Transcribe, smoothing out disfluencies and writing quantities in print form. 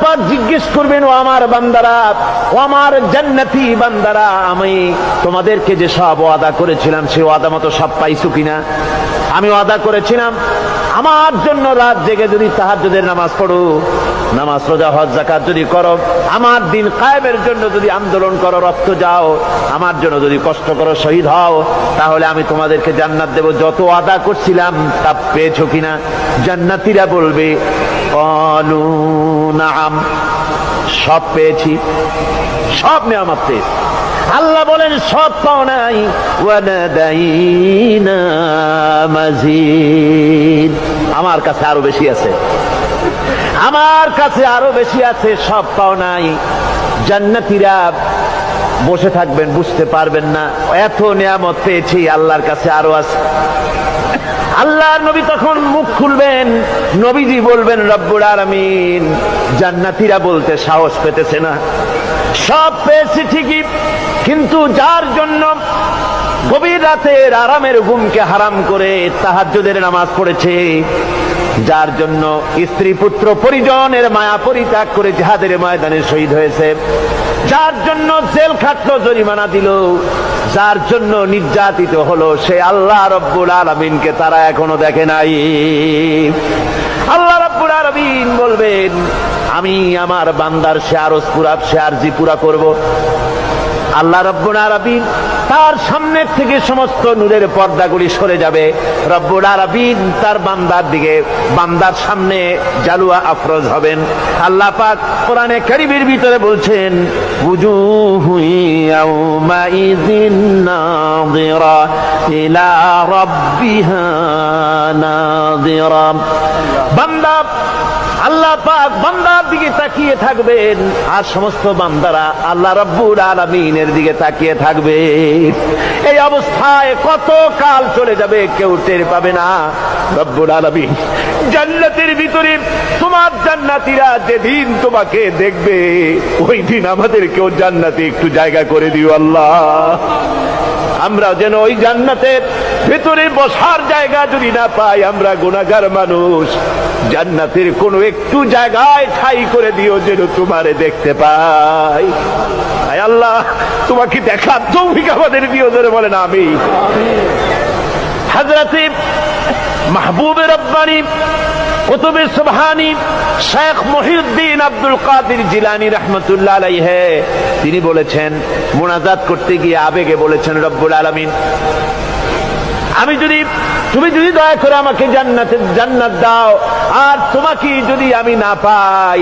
পাক জিজ্ঞেস করবেন, ও আমার বান্দারা, ও আমার জান্নাতি বান্দারা, আমি তোমাদেরকে যে সব ওয়াদা করেছিলাম সেই ওয়াদা মতো সব পাইছো কিনা? আমি ওয়াদা করেছিলাম আমার জন্য রাত জেগে যদি তাহাজ্জুদের নামাজ পড়ো, নামাজ রোজা হজ যাকাত যদি করো, আমার দিন কায়েমের জন্য যদি আন্দোলন করো, রক্ত যাও, আমার জন্য যদি কষ্ট করো, শহীদ হও, তাহলে আমি তোমাদেরকে জান্নাত দেব। যত ওয়াদা করছিলাম তা পেয়েছো কিনা? জান্নাতীরা বলবে ক্বালু নাআম, সব পেয়েছি, সব নেয়ামত পেয়েছি। আল্লাহ বলেন সব পাও নাই, ওয়ানাদাইনা মাজিদ, আমার কাছে আরো বেশি আছে, আমার কাছে আরো বেশি আছে, সব পাও নাই। জান্নাতীরা বসে থাকবেন, বুঝতে পারবেন না এত নিয়ামত পেয়েছি, আল্লাহর কাছে আরো আছে। আল্লাহর নবী তখন মুখ খুলবেন, নবীজি বলবেন রব্বুল আলামিন, জান্নাতীরা বলতে সাহস পেতেছে না, সব পেয়েছি ঠিকই, কিন্তু যার জন্য গভীর রাতের আরামের ঘুমকে হারাম করে তাহাজ্জুদের নামাজ পড়েছে, যার জন্য স্ত্রী পুত্র পরিজনের মায়া পরিত্যাগ করে জিহাদের ময়দানে শহীদ হয়েছে, যার জন্য জেল খাটলো, জরিমানা দিল, যার জন্য নির্যাতিত হলো, সে আল্লাহ রব্বুল আলামিনকে তারা এখনো দেখে নাই। আল্লাহ রব্বুল আলামিন বলবেন, আমি আমার বান্দার সে আরজ পুরা, সে আরজি পুরা করব। আল্লাহ রব্বুল আলামিন তার সামনে থেকে সমস্ত নূরের পর্দাগুলি সরে যাবে, রব্বুল আলামিন তার বান্দার দিকে, বান্দার সামনে জালুয়া আফরোজ হবেন। আল্লাহ পাক কোরআনে কারীমের ভিতরে বলছেন, উজুহু ইয়াউমাইযিন নাযিরা ইলা রাব্বিহা নাযিরা। বান্দা, আল্লাহ পাক বান্দার দিকে তাকিয়ে থাকবেন, আর সমস্ত বান্দারা আল্লাহ রাব্বুল আলামিনের দিকে তাকিয়ে থাকবে। এই অবস্থায় কত কাল চলে যাবে কেউ টের পাবে না। রব্বুল আলামিন জান্নাতের ভিতরে তোমার জান্নাতীরা যেদিন তোমাকে দেখবে, ওই দিন আমাদেরকেও জান্নাতে একটু জায়গা করে দিও আল্লাহ। আমরা যেন ওই জান্নাতের ভেতরে বসার জায়গা যদি না পাই, আমরা গুনাহগার মানুষ, জান্নাতের কোন একটু জায়গায় ঠাঁই করে দিও যেন তোমারে দেখতে পাই। আয় আল্লাহ, তোমাকে দেখার তৌফিক আমাদের দিও, ধরে বলেন আমিন। হযরতে মাহবুবে রব্বানী কুতুবে সুবহানী শেখ মহিউদ্দিন আব্দুল কাদের জিলানী রাহমাতুল্লাহ আলাইহি, তিনি বলেছেন, মুনাজাত করতে গিয়ে আবেগে বলেছেন, রব্বুল আলামিন, তুমি যদি দয়া করে আমাকে জান্নাত দাও, আর তোমাকে যদি আমি না পাই